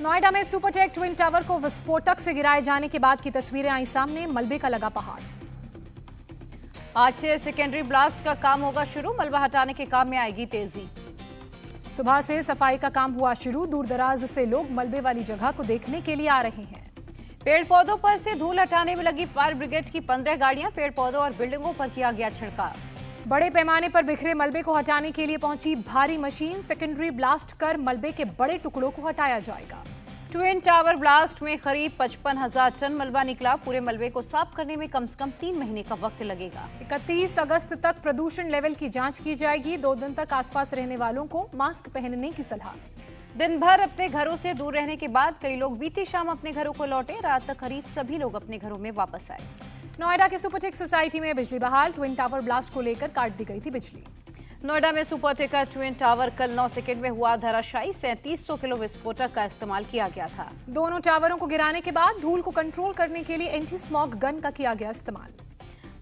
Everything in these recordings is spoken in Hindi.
नोएडा में सुपरटेक ट्विन टावर को विस्फोटक से गिराए जाने के बाद की तस्वीरें आई सामने। मलबे का लगा पहाड़। आज से सेकेंडरी ब्लास्ट का काम होगा शुरू। मलबा हटाने के काम में आएगी तेजी। सुबह से सफाई का काम हुआ शुरू। दूर दराज से लोग मलबे वाली जगह को देखने के लिए आ रहे हैं। पेड़ पौधों पर से धूल हटाने में लगी फायर ब्रिगेड की 15 गाड़ियां। पेड़ पौधों और बिल्डिंगों पर किया गया छिड़काव। बड़े पैमाने पर बिखरे मलबे को हटाने के लिए पहुंची भारी मशीन। सेकेंडरी ब्लास्ट कर मलबे के बड़े टुकड़ों को हटाया जाएगा। ट्विन टावर ब्लास्ट में करीब 55,000 टन मलबा निकला। पूरे मलबे को साफ करने में कम से कम 3 महीने का वक्त लगेगा। 31 अगस्त तक प्रदूषण लेवल की जांच की जाएगी। 2 दिन तक आसपास रहने वालों को मास्क पहनने की सलाह। दिन भर अपने घरों से दूर रहने के बाद कई लोग बीती शाम अपने घरों को लौटे। रात तक करीब सभी लोग अपने घरों में वापस आए। नोएडा के सुपरटेक सोसाइटी में बिजली बहाल। ट्विन टावर ब्लास्ट को लेकर काट दी गई थी बिजली। नोएडा में सुपरटेक का ट्विन टावर कल 9 सेकंड में हुआ धराशायी। 3700 किलो विस्फोटक का इस्तेमाल किया गया था। दोनों टावरों को गिराने के बाद धूल को कंट्रोल करने के लिए एंटी स्मॉग गन का किया गया इस्तेमाल।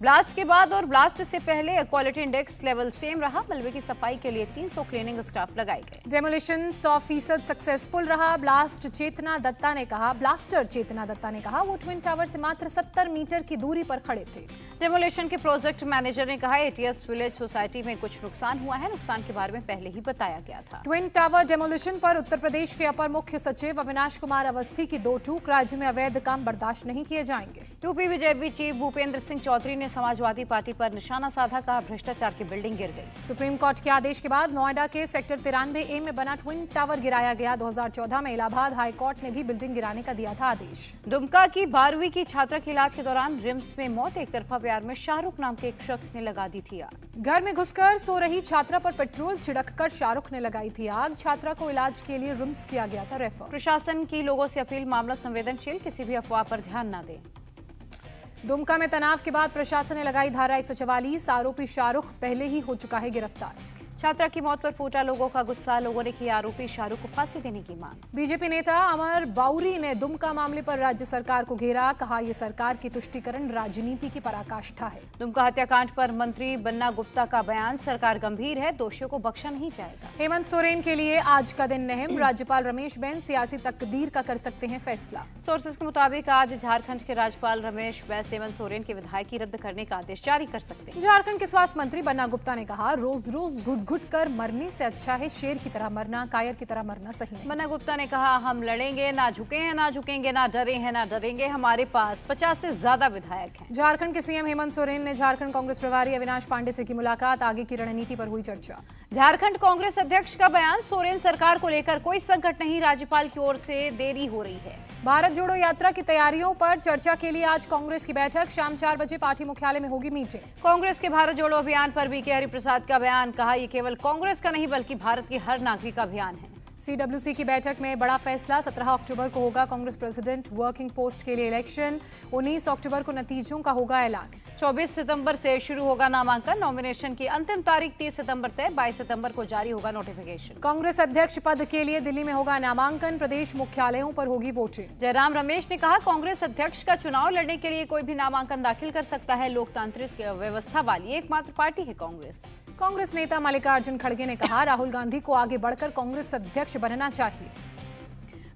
ब्लास्ट के बाद और ब्लास्ट से पहले क्वालिटी इंडेक्स लेवल सेम रहा। मलबे की सफाई के लिए 300 क्लीनिंग स्टाफ लगाए गए। डेमोलिशन 100% सक्सेसफुल रहा। ब्लास्टर चेतना दत्ता ने कहा वो ट्विन टावर से मात्र 70 मीटर की दूरी पर खड़े थे। डेमोलिशन के प्रोजेक्ट मैनेजर ने कहा एटीएस विलेज सोसाइटी में कुछ नुकसान हुआ है। नुकसान के बारे में पहले ही बताया गया था। ट्विन टावर डेमोलिशन पर उत्तर प्रदेश के अपर मुख्य सचिव अविनाश कुमार अवस्थी की 2 टूक। राज्य में अवैध काम बर्दाश्त नहीं किए जाएंगे। UP BJP chief Bhupendra Singh Chaudhary ने समाजवादी पार्टी पर निशाना साधा। कहा भ्रष्टाचार की बिल्डिंग गिर गई। सुप्रीम कोर्ट के आदेश के बाद नोएडा के सेक्टर 93A में बना ट्विन टावर गिराया गया। 2014 में इलाहाबाद हाई कोर्ट ने भी बिल्डिंग गिराने का दिया था आदेश। दुमका की 12वीं की छात्रा की इलाज के दौरान रिम्स में मौत। एक तरफा प्यार में शाहरुख नाम के एक शख्स ने लगा दी थी आग। घर में घुसकर सो रही छात्रा पर पेट्रोल छिड़ककर शाहरुख ने लगाई थी आग। छात्रा को इलाज के लिए रिम्स किया गया था रेफर। प्रशासन की लोगों से अपील, मामला संवेदनशील, किसी भी अफवाह पर ध्यान न दें। दुमका में तनाव के बाद प्रशासन ने लगाई धारा 144। आरोपी शाहरुख पहले ही हो चुका है गिरफ्तार। छात्रा की मौत पर फूटा लोगों का गुस्सा। लोगों ने की आरोपी शाहरुख को फांसी देने की मांग। बीजेपी नेता अमर बाउरी ने दुमका मामले पर राज्य सरकार को घेरा। कहा यह सरकार की तुष्टीकरण राजनीति की पराकाष्ठा है। दुमका हत्याकांड पर मंत्री बन्ना गुप्ता का बयान, सरकार गंभीर है, दोषियों को बख्शा नहीं जाएगा। हेमंत सोरेन के लिए आज का दिन अहम। राज्यपाल रमेश बैस सियासी तकदीर का कर सकते हैं फैसला। सोर्सेज के मुताबिक आज झारखंड के राज्यपाल रमेश बैस हेमंत सोरेन की विधायकी रद्द करने का आदेश जारी कर सकते हैं। झारखंड के स्वास्थ्य मंत्री बन्ना गुप्ता ने कहा रोज रोज घुट कर मरने से अच्छा है शेर की तरह मरना, कायर की तरह मरना सही नहीं। बन्ना गुप्ता ने कहा हम लड़ेंगे, ना झुके हैं ना झुकेंगे, ना डरे हैं ना डरेंगे। हमारे पास 50 से ज्यादा विधायक हैं। झारखंड के सीएम हेमंत सोरेन ने झारखंड कांग्रेस प्रभारी अविनाश पांडे से की मुलाकात। आगे की रणनीति पर हुई चर्चा। झारखंड कांग्रेस अध्यक्ष का बयान, सोरेन सरकार को लेकर कोई संकट नहीं, राज्यपाल की ओर से देरी हो रही है। भारत जोड़ो यात्रा की तैयारियों पर चर्चा के लिए आज कांग्रेस की बैठक। शाम 4 बजे पार्टी मुख्यालय में होगी मीटिंग। कांग्रेस के भारत जोड़ो अभियान पर बीके हरिप्रसाद का बयान। कहा यह केवल कांग्रेस का नहीं बल्कि भारत के हर नागरिक का अभियान है। सीडब्ल्यूसी की बैठक में बड़ा फैसला। 17 अक्टूबर को होगा कांग्रेस प्रेसिडेंट वर्किंग पोस्ट के लिए इलेक्शन। 19 अक्टूबर को नतीजों का होगा ऐलान। 24 सितंबर से शुरू होगा नामांकन। नॉमिनेशन की अंतिम तारीख 30 सितंबर तय। 22 सितंबर को जारी होगा नोटिफिकेशन। कांग्रेस अध्यक्ष पद के लिए दिल्ली में होगा नामांकन। प्रदेश मुख्यालयों पर होगी वोटिंग। जयराम रमेश ने कहा कांग्रेस अध्यक्ष का चुनाव लड़ने के लिए कोई भी नामांकन दाखिल कर सकता है। लोकतांत्रिक व्यवस्था वाली एकमात्र पार्टी है कांग्रेस। कांग्रेस नेता मल्लिकार्जुन खड़गे ने कहा राहुल गांधी को आगे बढ़कर कांग्रेस अध्यक्ष बनना चाहिए।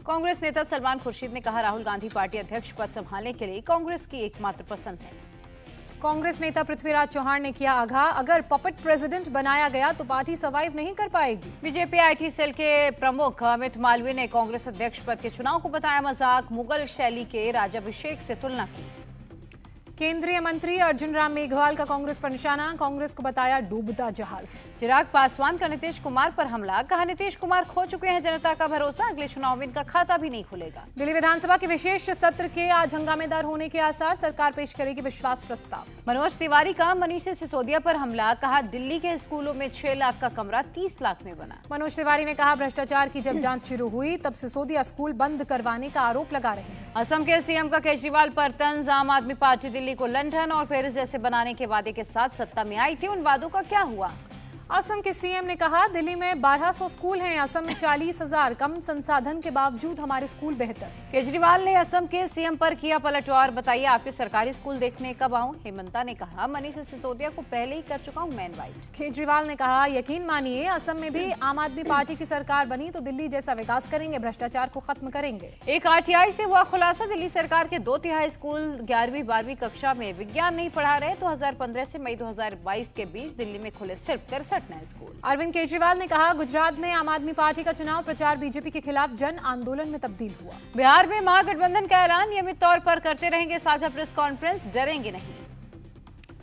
कांग्रेस नेता सलमान खुर्शीद ने कहा राहुल गांधी पार्टी अध्यक्ष पद संभालने के लिए कांग्रेस की एकमात्र पसंद है। कांग्रेस नेता पृथ्वीराज चौहान ने किया आगाह, अगर पपेट प्रेसिडेंट बनाया गया तो पार्टी सर्वाइव नहीं कर पाएगी। बीजेपी आईटी सेल के प्रमुख अमित मालवीय ने कांग्रेस अध्यक्ष पद के चुनाव को बताया मजाक। मुगल शैली के राज्याभिषेक से तुलना की। केंद्रीय मंत्री अर्जुन राम मेघवाल का कांग्रेस पर निशाना। कांग्रेस को बताया डूबता जहाज। चिराग पासवान का नीतीश कुमार पर हमला। कहा नीतीश कुमार खो चुके हैं जनता का भरोसा, अगले चुनाव में इनका खाता भी नहीं खुलेगा। दिल्ली विधानसभा के विशेष सत्र के आज हंगामेदार होने के आसार। सरकार पेश करेगी विश्वास प्रस्ताव। मनोज तिवारी का मनीष सिसोदिया पर हमला। कहा दिल्ली के स्कूलों में 6 लाख का कमरा 30 लाख में बना। मनोज तिवारी ने कहा भ्रष्टाचार की जब जांच शुरू हुई तब सिसोदिया स्कूल बंद करवाने का आरोप लगा रहे हैं। असम के सीएम का केजरीवाल पर तंज। आम आदमी पार्टी दिल्ली को लंठन और पेरिस जैसे बनाने के वादे के साथ सत्ता में आई थी, उन वादों का क्या हुआ। असम के सीएम ने कहा, दिल्ली में 1200 स्कूल हैं, असम में 40,000, कम संसाधन के बावजूद हमारे स्कूल बेहतर। केजरीवाल ने असम के सीएम पर किया पलटवार, बताइए आपके सरकारी स्कूल देखने कब आऊं। हेमंता ने कहा, मनीष सिसोदिया को पहले ही कर चुका हूं मैं इनवाइट। केजरीवाल ने कहा, यकीन मानिए असम में भी आम आदमी पार्टी की सरकार बनी तो दिल्ली जैसा विकास करेंगे, भ्रष्टाचार को खत्म करेंगे। एक आरटीआई से हुआ खुलासा, दिल्ली सरकार के 2/3 स्कूल 11वीं 12वीं कक्षा में विज्ञान नहीं पढ़ा रहे। 2015 से मई 2022 के बीच दिल्ली में खुले सिर्फ 63 नए स्कूल। अरविंद केजरीवाल ने कहा, गुजरात में आम आदमी पार्टी का चुनाव प्रचार बीजेपी के खिलाफ जन आंदोलन में तब्दील हुआ। बिहार में महागठबंधन का ऐलान, नियमित तौर पर करते रहेंगे साझा प्रेस कॉन्फ्रेंस, डरेंगे नहीं।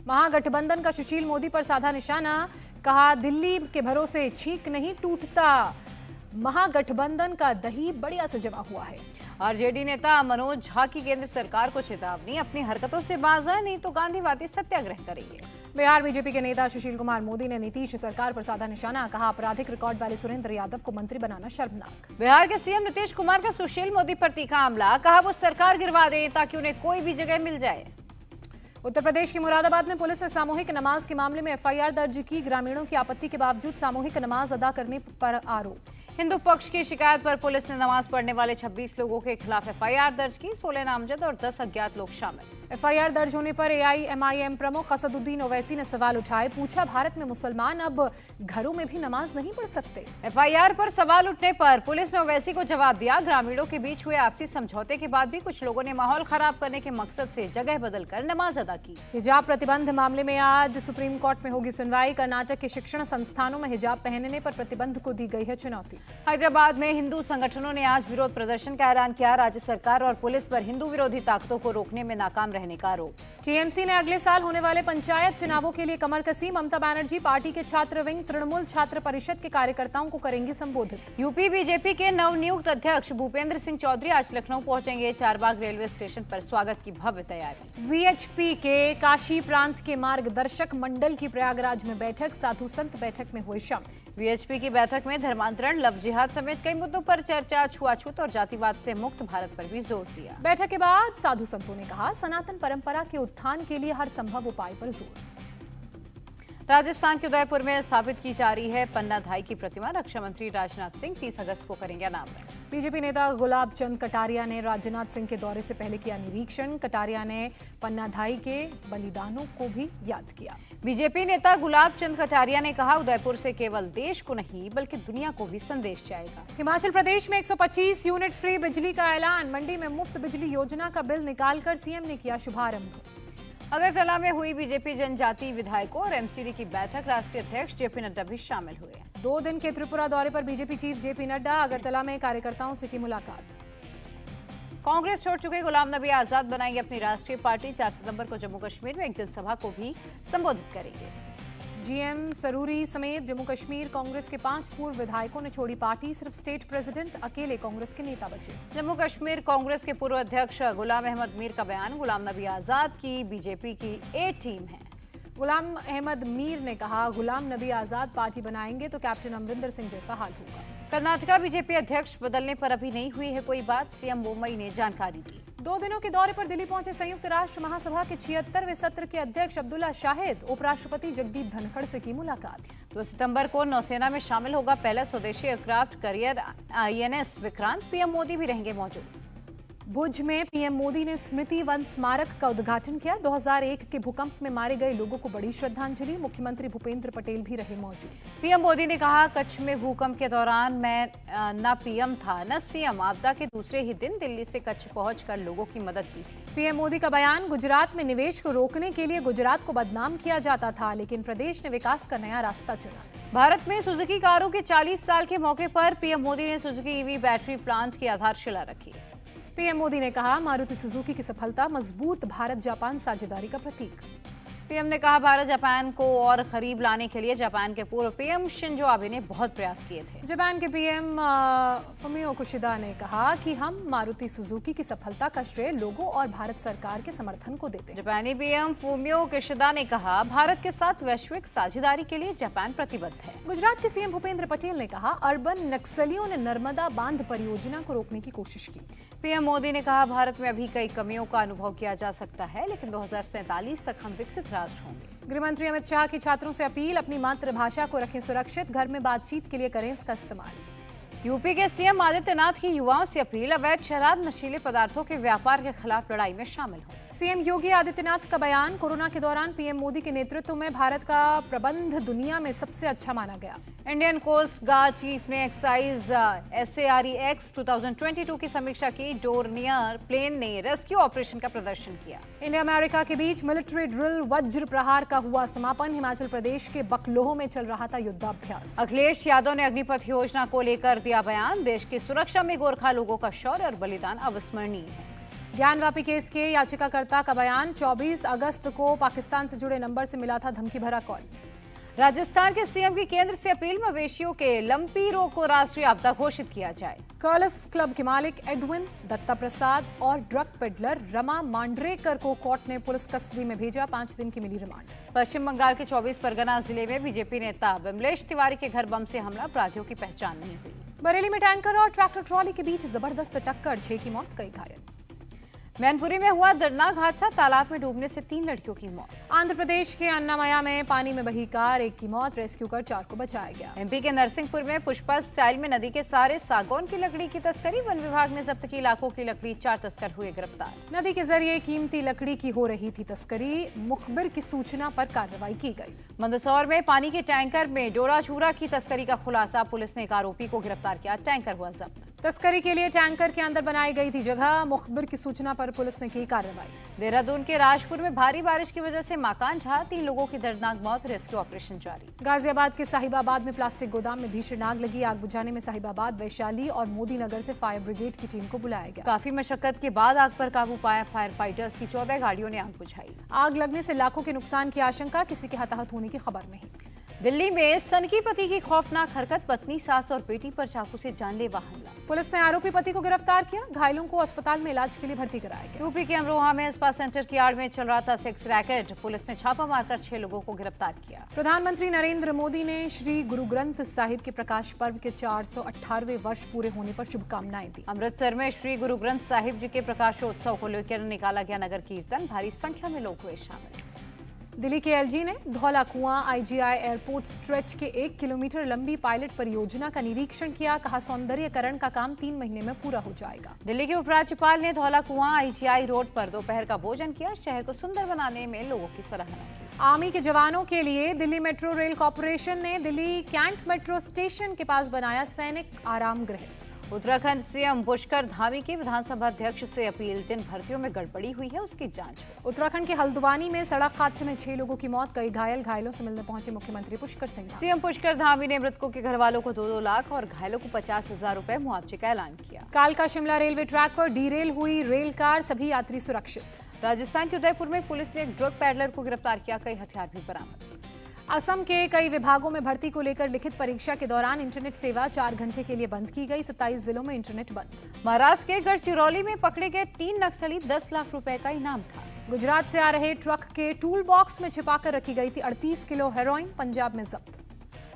महागठबंधन का सुशील मोदी पर साधा निशाना, कहा, दिल्ली के भरोसे छींक नहीं टूटता, महागठबंधन का दही बढ़िया से जमा हुआ है। आरजेडी नेता मनोज झा की केंद्र सरकार को चेतावनी, अपनी हरकतों से बाज आए नहीं तो गांधीवादी सत्याग्रह करेंगे। बिहार बीजेपी के नेता सुशील कुमार मोदी ने नीतीश सरकार पर साधा निशाना, कहा, आपराधिक रिकॉर्ड वाले सुरेंद्र यादव को मंत्री बनाना शर्मनाक। बिहार के सीएम नीतीश कुमार का सुशील मोदी पर तीखा हमला, कहा वो सरकार गिरवा दें ताकि उन्हें कोई भी जगह मिल जाए। उत्तर प्रदेश के मुरादाबाद में पुलिस ने सामूहिक नमाज के मामले में एफआईआर दर्ज की, ग्रामीणों की आपत्ति के बावजूद सामूहिक नमाज अदा करने पर आरोप। हिंदू पक्ष की शिकायत पर पुलिस ने नमाज पढ़ने वाले 26 लोगों के खिलाफ एफआईआर दर्ज की, 16 नामजद और 10 अज्ञात लोग शामिल। एफआईआर दर्ज होने पर एआईएमआईएम प्रमुख असदुद्दीन ओवैसी ने सवाल उठाए, पूछा, भारत में मुसलमान अब घरों में भी नमाज नहीं पढ़ सकते। एफआईआर पर सवाल उठने पर पुलिस ने ओवैसी को जवाब दिया, ग्रामीणों के बीच हुए आपसी समझौते के बाद भी कुछ लोगों ने माहौल खराब करने के मकसद से जगह बदलकर नमाज अदा की। हिजाब प्रतिबंध मामले में आज सुप्रीम कोर्ट में होगी सुनवाई, कर्नाटक के शिक्षण संस्थानों में हिजाब पहनने पर प्रतिबंध को दी गई है चुनौती। हैदराबाद में हिंदू संगठनों ने आज विरोध प्रदर्शन का ऐलान किया, राज्य सरकार और पुलिस पर हिंदू विरोधी ताकतों को रोकने में नाकाम रहने का आरोप। टीएमसी ने अगले साल होने वाले पंचायत चुनावों के लिए कमर कसी, ममता बनर्जी पार्टी के छात्र विंग तृणमूल छात्र परिषद के कार्यकर्ताओं को करेंगी संबोधित। यूपी बीजेपी के नवनियुक्त अध्यक्ष भूपेंद्र सिंह चौधरी आज लखनऊ पहुंचेंगे, चारबाग रेलवे स्टेशन पर स्वागत की भव्य तैयारी। वीएचपी के काशी प्रांत के मार्गदर्शक मंडल की प्रयागराज में बैठक, साधु संत बैठक में हुए शामिल। वीएचपी की बैठक में धर्मांतरण, लव जिहाद समेत कई मुद्दों पर चर्चा, छुआछूत और जातिवाद से मुक्त भारत पर भी जोर दिया। बैठक के बाद साधु संतों ने कहा, सनातन परंपरा के उत्थान के लिए हर संभव उपाय पर जोर। राजस्थान के उदयपुर में स्थापित की जा रही है पन्ना धाई की प्रतिमा, रक्षा मंत्री राजनाथ सिंह 30 अगस्त को करेंगे अनावरण। बीजेपी नेता गुलाब चंद कटारिया ने राजनाथ सिंह के दौरे से पहले किया निरीक्षण, कटारिया ने पन्ना धाई के बलिदानों को भी याद किया। बीजेपी नेता गुलाब चंद कटारिया ने कहा, उदयपुर से केवल देश को नहीं बल्कि दुनिया को भी संदेश जाएगा। हिमाचल प्रदेश में 125 यूनिट फ्री बिजली का ऐलान, मंडी में मुफ्त बिजली योजना का बिल निकालकर सीएम ने किया शुभारंभ। अगरतला में हुई बीजेपी जनजातीय विधायकों और एमसीडी की बैठक, राष्ट्रीय अध्यक्ष जेपी नड्डा भी शामिल हुए। 2 दिन के त्रिपुरा दौरे पर BJP chief JP Nadda, Agartala में कार्यकर्ताओं से की मुलाकात। कांग्रेस छोड़ चुके गुलाम नबी आजाद बनाएंगे अपनी राष्ट्रीय पार्टी, 4 सितंबर को जम्मू कश्मीर में एक जनसभा को भी संबोधित करेंगे। जीएम सरूरी समेत जम्मू कश्मीर कांग्रेस के 5 पूर्व विधायकों ने छोड़ी पार्टी, सिर्फ स्टेट प्रेसिडेंट अकेले कांग्रेस के नेता बचे। जम्मू कश्मीर कांग्रेस के पूर्व अध्यक्ष गुलाम अहमद मीर का बयान, गुलाम नबी आजाद की बीजेपी की ए टीम है। गुलाम अहमद मीर ने कहा, गुलाम नबी आजाद पार्टी बनाएंगे तो कैप्टन अमरिंदर सिंह जैसा हाल होगा। कर्नाटका बीजेपी अध्यक्ष बदलने पर अभी नहीं हुई है कोई बात, सीएम मुंबई ने जानकारी दी। 2 दिनों के दौरे पर दिल्ली पहुंचे संयुक्त राष्ट्र महासभा के 76वें सत्र के अध्यक्ष अब्दुल्ला शाहिद, उपराष्ट्रपति जगदीप धनखड़ से की मुलाकात। 2 सितंबर को नौसेना में शामिल होगा पहला स्वदेशी aircraft carrier INS Vikrant, PM Modi भी रहेंगे मौजूद। भुज में पीएम मोदी ने स्मृति वन स्मारक का उद्घाटन किया, 2001 के भूकंप में मारे गए लोगों को बड़ी श्रद्धांजलि, मुख्यमंत्री भूपेंद्र पटेल भी रहे मौजूद। पीएम मोदी ने कहा, कच्छ में भूकंप के दौरान मैं न पीएम था न सीएम, आपदा के दूसरे ही दिन दिल्ली से कच्छ पहुंचकर लोगों की मदद की। पीएम मोदी का बयान, गुजरात में निवेश को रोकने के लिए गुजरात को बदनाम किया जाता था, लेकिन प्रदेश ने विकास का नया रास्ता चुना। भारत में सुजुकी कारों के 40 साल के मौके पर पीएम मोदी ने सुजुकी ईवी बैटरी प्लांट की आधारशिला रखी। पीएम मोदी ने कहा, मारुति सुजुकी की सफलता मजबूत भारत जापान साझेदारी का प्रतीक। पीएम ने कहा, भारत जापान को और करीब लाने के लिए जापान के पूर्व पीएम शिंजो आबे ने बहुत प्रयास किए थे। जापान के पीएम फुमियो किशिदा ने कहा कि हम मारुति सुजुकी की सफलता का श्रेय लोगों और भारत सरकार के समर्थन को देते हैं। जापानी पीएम फुमियो किशिदा ने कहा, भारत के साथ वैश्विक साझेदारी के लिए जापान प्रतिबद्ध है। गुजरात के सीएम भूपेंद्र पटेल ने कहा, अर्बन नक्सलियों ने नर्मदा बांध परियोजना को रोकने की कोशिश की। पीएम मोदी ने कहा, भारत में अभी कई कमियों का अनुभव किया जा सकता है, लेकिन 2047 तक हम विकसित बर्खास्त होंगे। गृह मंत्री अमित शाह की छात्रों से अपील, अपनी मातृभाषा को रखें सुरक्षित, घर में बातचीत के लिए करें इसका इस्तेमाल। यूपी के सीएम आदित्यनाथ की युवाओं से अपील, अवैध शराब नशीले पदार्थों के व्यापार के खिलाफ लड़ाई में शामिल हो। सीएम योगी आदित्यनाथ का बयान, कोरोना के दौरान पीएम मोदी के नेतृत्व में भारत का प्रबंध दुनिया में सबसे अच्छा माना गया। इंडियन कोस्ट गार्ड चीफ ने एक्साइज SAREX 2022 की समीक्षा की। डोर्नियर प्लेन ने रेस्क्यू ऑपरेशन का प्रदर्शन किया। इंडिया अमेरिका के बीच मिलिट्री ड्रिल वज्र प्रहार का हुआ समापन। हिमाचल प्रदेश के बकलोह में चल रहा था युद्धाभ्यास। अखिलेश यादव ने अग्निपथ योजना को लेकर दिया बयान, देश की सुरक्षा में गोरखा लोगों का शौर्य और बलिदान अविस्मरणीय है। ज्ञानवापी केस के याचिकाकर्ता का बयान, 24 अगस्त को पाकिस्तान से जुड़े नंबर से मिला था धमकी भरा कॉल। राजस्थान के सीएम की केंद्र से अपील, मवेशियों के लंपी रोग को राष्ट्रीय आपदा घोषित किया जाए। कर्लस क्लब के मालिक एडविन दत्ता प्रसाद और ड्रग पेडलर रमा मांडरेकर को कोर्ट ने पुलिस कस्टडी में भेजा, 5 दिन की मिली रिमांड। पश्चिम बंगाल के 24 परगना जिले में बीजेपी नेता विमलेश तिवारी के घर बम से हमला, अपराधियों की पहचान नहीं हुई। बरेली में टैंकर और ट्रैक्टर ट्रॉली के बीच जबरदस्त टक्कर, 6 की मौत, कई घायल। मैनपुरी में हुआ दर्दनाक हादसा, तालाब में डूबने से 3 लड़कियों की मौत। आंध्र प्रदेश के अन्नामया में पानी में बही कार, 1 की मौत, रेस्क्यू कर 4 को बचाया गया। एमपी के नरसिंहपुर में पुष्पा स्टाइल में नदी के सारे सागौन की लकड़ी की तस्करी, वन विभाग ने जब्त की लाखों की लकड़ी, 4 तस्कर हुए गिरफ्तार। नदी के जरिए कीमती लकड़ी की हो रही थी तस्करी, मुखबिर की सूचना पर कार्रवाई की गई। मंदसौर में पानी के टैंकर में डोरा चूरा की तस्करी का खुलासा, पुलिस ने एक आरोपी को गिरफ्तार किया, टैंकर हुआ जब्त। तस्करी के लिए टैंकर के अंदर बनाई गई थी जगह, मुखबिर की सूचना पर पुलिस ने की कार्रवाई। देहरादून के राजपुर में भारी बारिश की वजह से मकान ढहा, 3 लोगों की दर्दनाक मौत, रेस्क्यू ऑपरेशन जारी। गाजियाबाद के साहिबाबाद में प्लास्टिक गोदाम में भीषण आग लगी, आग बुझाने में साहिबाबाद, वैशाली और मोदी नगर से फायर ब्रिगेड की टीम को बुलाया गया। काफी मशक्कत के बाद आग पर काबू पाया फायर फाइटर्स की 14 गाड़ियों ने आग बुझाई। आग लगने से लाखों के नुकसान की आशंका, किसी के हताहत होने की खबर नहीं। दिल्ली में सनकी पति की खौफनाक हरकत, पत्नी, सास और बेटी पर चाकू से जानलेवा हमला। पुलिस ने आरोपी पति को गिरफ्तार किया, घायलों को अस्पताल में इलाज के लिए भर्ती कराया गया। यूपी के अमरोहा में स्पा सेंटर की आड़ में चल रहा था सेक्स रैकेट, पुलिस ने छापा मारकर 6 लोगों को गिरफ्तार किया। प्रधानमंत्री नरेंद्र मोदी ने श्री गुरु ग्रंथ साहिब के प्रकाश पर्व के 418वें वर्ष पूरे होने पर शुभकामनाएं दी। अमृतसर में श्री गुरु ग्रंथ साहिब जी के प्रकाशोत्सव को लेकर निकाला गया नगर कीर्तन, भारी संख्या में लोग हुए शामिल। दिल्ली के एलजी ने धौला कुआं IGI एयरपोर्ट स्ट्रेच के 1 किलोमीटर लंबी पायलट परियोजना का निरीक्षण किया, कहा सौंदर्यीकरण का काम 3 महीने में पूरा हो जाएगा। दिल्ली के उपराज्यपाल ने धौला कुआं IGI रोड पर दोपहर का भोजन किया, शहर को सुंदर बनाने में लोगों की सराहना की। आर्मी के जवानों के लिए दिल्ली मेट्रो रेल कॉरपोरेशन ने दिल्ली कैंट मेट्रो स्टेशन के पास बनाया सैनिक आराम गृह। उत्तराखंड सीएम पुष्कर धामी की विधानसभा अध्यक्ष से अपील, जिन भर्तियों में गड़बड़ी हुई है उसकी जांच हो। उत्तराखंड के हल्द्वानी में सड़क हादसे में 6 लोगों की मौत, कई घायल, घायलों से मिलने पहुंचे मुख्यमंत्री पुष्कर सिंह धामी। सीएम पुष्कर धामी ने मृतकों के घर वालों को 2-2 लाख और घायलों को 50,000 रुपए मुआवजे का ऐलान किया। कालका शिमला रेलवे ट्रैक पर डीरेल हुई रेल कार, सभी यात्री सुरक्षित। राजस्थान के उदयपुर में पुलिस ने एक ड्रग पैडलर को गिरफ्तार किया, कई हथियार भी बरामद। असम के कई विभागों में भर्ती को लेकर लिखित परीक्षा के दौरान इंटरनेट सेवा 4 घंटे के लिए बंद की गई, 27 जिलों में इंटरनेट बंद। महाराष्ट्र के गढ़चिरौली में पकड़े गए 3 नक्सली, 10 लाख रुपए का इनाम था। गुजरात से आ रहे ट्रक के टूल बॉक्स में छिपाकर रखी गई थी 38 किलो हेरोइन, पंजाब में जब्त।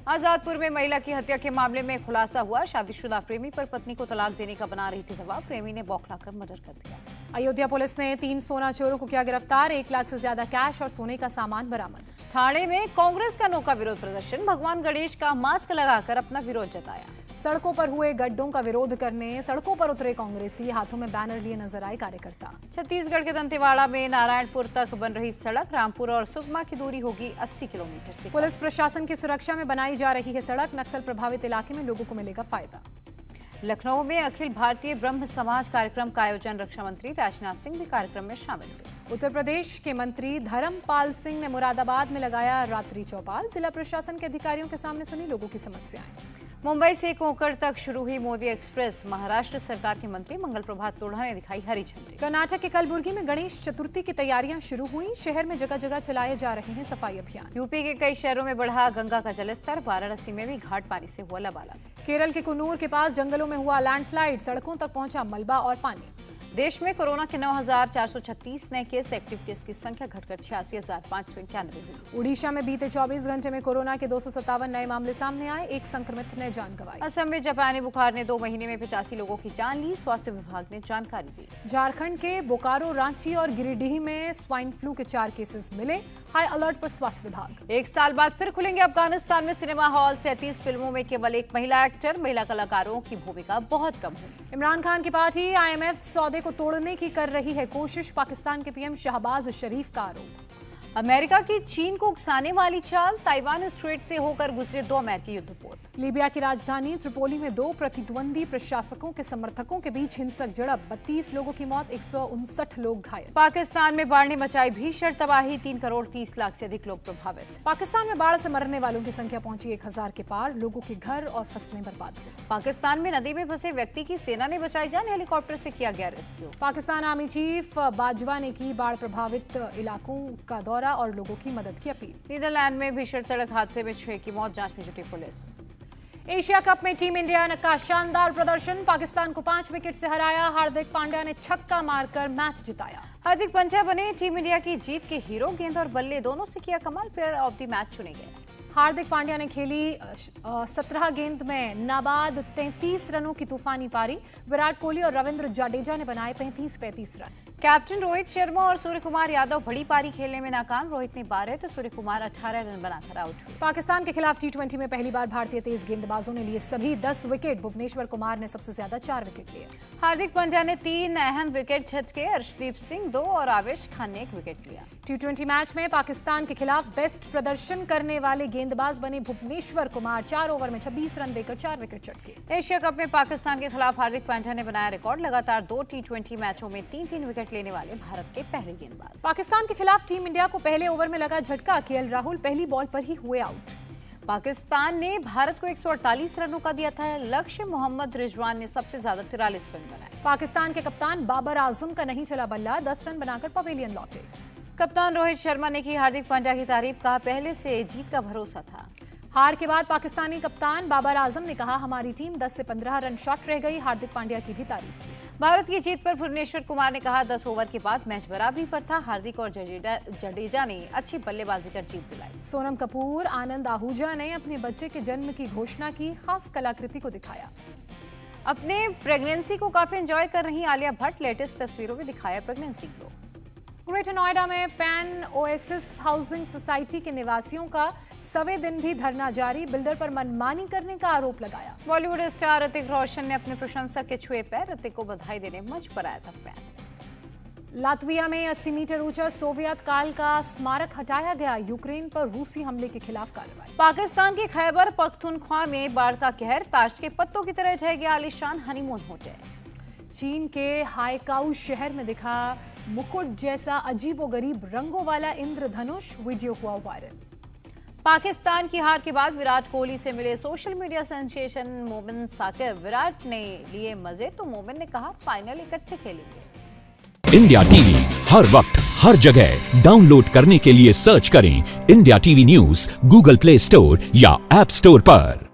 आजादपुर में महिला की हत्या के मामले में खुलासा हुआ, शादीशुदा प्रेमी पर पत्नी को तलाक देने का बना रही थी दबाव, प्रेमी ने बौखलाकर मर्डर कर दिया। अयोध्या पुलिस ने 3 सोना चोरों को किया गिरफ्तार, 1 लाख से ज्यादा कैश और सोने का सामान बरामद। ठाणे में कांग्रेस का नोका विरोध प्रदर्शन, भगवान गणेश का मास्क लगाकर अपना विरोध जताया। सड़कों पर हुए गड्ढों का विरोध करने सड़कों पर उतरे कांग्रेसी, हाथों में बैनर लिए नजर आए कार्यकर्ता। छत्तीसगढ़ के दंतेवाड़ा में नारायणपुर तक बन रही सड़क, रामपुर और सुकमा की दूरी होगी 80 किलोमीटर से। पुलिस प्रशासन की सुरक्षा में बनाई जा रही है सड़क, नक्सल प्रभावित इलाके में लोगों को मिलेगा फायदा। लखनऊ में अखिल भारतीय ब्रह्म समाज कार्यक्रम का आयोजन, रक्षा मंत्री राजनाथ सिंह भी कार्यक्रम में शामिल हुए। उत्तर प्रदेश के मंत्री धर्मपाल सिंह ने मुरादाबाद में लगाया रात्रि चौपाल, जिला प्रशासन के अधिकारियों के सामने सुनी लोगों की समस्याएं। मुंबई से कोंकण तक शुरू हुई मोदी एक्सप्रेस, महाराष्ट्र सरकार के मंत्री मंगल प्रभात लोढ़ा ने दिखाई हरी झंडी। कर्नाटक के कलबुर्गी में गणेश चतुर्थी की तैयारियां शुरू हुई, शहर में जगह जगह चलाए जा रहे हैं सफाई अभियान। यूपी के कई शहरों में बढ़ा गंगा का जलस्तर, वाराणसी में भी घाट पानी से हुआ लबालब। केरल के कुन्नूर के पास जंगलों में हुआ लैंडस्लाइड, सड़कों तक पहुंचा मलबा और पानी। देश में कोरोना के 9,436 नए केस, एक्टिव केस की संख्या घटकर 86,591 हुई। उड़ीसा में बीते 24 घंटे में कोरोना के 257 नए मामले सामने आए, एक संक्रमित ने जान गंवाई। असम में जापानी बुखार ने 2 महीने में 85 लोगों की जान ली, स्वास्थ्य विभाग ने जानकारी दी। झारखंड के बोकारो, रांची और गिरिडीह में स्वाइन फ्लू के 4 केसेस मिले, हाई अलर्ट पर स्वास्थ्य विभाग। एक साल बाद फिर खुलेंगे अफगानिस्तान में सिनेमा हॉल, 37 फिल्मों में केवल एक महिला एक्टर, महिला कलाकारों की भूमिका बहुत कम हुई। इमरान खान की पार्टी IMF सौदे को तोड़ने की कर रही है कोशिश, पाकिस्तान के PM शहबाज शरीफ का आरोप। अमेरिका की चीन को उकसाने वाली चाल, ताइवान स्ट्रेट से होकर गुजरे 2 अमेरिकी युद्धपोत। लीबिया की राजधानी त्रिपोली में 2 प्रतिद्वंदी प्रशासकों के समर्थकों के बीच हिंसक झड़प, 32 लोगों की मौत, 159 लोग घायल। पाकिस्तान में बाढ़ ने मचाई भीषण तबाही, 3 करोड़ 30 लाख से अधिक लोग प्रभावित। पाकिस्तान में बाढ़ से मरने वालों की संख्या पहुंची 1000 के पार, लोगों के घर और फसलें बर्बाद हुई। पाकिस्तान में नदी में फंसे व्यक्ति की सेना ने बचाई जान, हेलीकॉप्टर से किया गया rescue. Pakistan army chief Bajwa ने की बाढ़ प्रभावित इलाकों का दौरा और लोगों की मदद की अपील। नीदरलैंड में भीषण सड़क हादसे में 6 की मौत, जांच में जुटी पुलिस। एशिया कप में टीम इंडिया का शानदार प्रदर्शन, पाकिस्तान को 5 विकेट से हराया, हार्दिक पांड्या ने छक्का मारकर मैच जिताया। हार्दिक पांड्या बने टीम इंडिया की जीत के हीरो, गेंद और बल्ले दोनों से किया कमाल, प्लेयर ऑफ द मैच चुने गए। हार्दिक पांड्या ने खेली 17 गेंद में नाबाद 33 रनों की तूफानी पारी, विराट कोहली और रविंद्र जडेजा ने बनाए 35-35 रन। कैप्टन रोहित शर्मा और सूर्य कुमार यादव बड़ी पारी खेलने में नाकाम, रोहित ने 12 तो सूर्य कुमार 18 रन बनाकर आउट हुए। पाकिस्तान के खिलाफ T20 में पहली बार भारतीय तेज गेंदबाजों ने लिए सभी 10 विकेट, भुवनेश्वर कुमार ने सबसे ज्यादा 4 विकेट लिए। हार्दिक पांड्या ने 3 अहम विकेट झटके, अर्शदीप सिंह 2 और आवेश खान ने 1 विकेट लिया। T20 मैच में पाकिस्तान के खिलाफ बेस्ट प्रदर्शन करने वाले गेंदबाज बने भुवनेश्वर कुमार, 4 ओवर में 26 रन देकर 4 विकेट चटके। एशिया कप में पाकिस्तान के खिलाफ हार्दिक पांड्या ने बनाया रिकॉर्ड, लगातार 2 T20 मैचों में 3-3 विकेट लेने वाले भारत के पहले गेंदबाज। पाकिस्तान के खिलाफ टीम इंडिया को पहले ओवर में लगा झटका, KL राहुल पहली बॉल पर ही हुए आउट। पाकिस्तान ने भारत को 148 रनों का दिया था लक्ष्य, मोहम्मद रिजवान ने सबसे ज्यादा 43 रन बनाए। पाकिस्तान के कप्तान बाबर आजम का नहीं चला बल्ला, 10 रन बनाकर पवेलियन लौटे। कप्तान रोहित शर्मा ने की हार्दिक पांड्या की तारीफ, कहा पहले से जीत का भरोसा था। हार के बाद पाकिस्तानी कप्तान बाबर आजम ने कहा हमारी टीम 10 से 15 रन शॉर्ट रह गई, हार्दिक पांड्या की भी तारीफ की। भारत की जीत पर भुवनेश्वर कुमार ने कहा 10 ओवर के बाद मैच बराबरी पर था, हार्दिक और जडेजा ने अच्छी बल्लेबाजी कर जीत दिलाई। सोनम कपूर, आनंद आहूजा ने अपने बच्चे के जन्म की घोषणा की, खास कलाकृति को दिखाया। अपने प्रेगनेंसी को काफी एंजॉय कर रही आलिया भट्ट, लेटेस्ट तस्वीरों में दिखाया प्रेगनेंसी ग्लो। ग्रेटर नोएडा में पैन ओएसिस हाउसिंग सोसाइटी के निवासियों का सवे दिन भी धरना जारी, बिल्डर पर मनमानी करने का आरोप लगाया। बॉलीवुड स्टार ऋतिक रोशन ने अपने प्रशंसक के छुए पैर, ऋतिक को बधाई देने मंच पर आया था फैन। लातविया में 80 मीटर ऊंचा सोवियत काल का स्मारक हटाया गया, यूक्रेन पर रूसी हमले के खिलाफ कार्रवाई। पाकिस्तान के खैबर पख्तूनख्वा में बाढ़ का कहर, ताश के पत्तों की तरह ढह गया आलीशान हनीमून होटल। चीन के हाइकाउ शहर में दिखा मुकुट जैसा अजीबोगरीब रंगों वाला इंद्रधनुष, वीडियो हुआ वायरल। पाकिस्तान की हार के बाद विराट कोहली से मिले सोशल मीडिया सेंसेशन मोमिन साकिब, विराट ने लिए मजे तो मोमिन ने कहा फाइनल इकट्ठे खेलेंगे। इंडिया टीवी हर वक्त हर जगह डाउनलोड करने के लिए सर्च करें India TV news Google play store या ऐप स्टोर पर।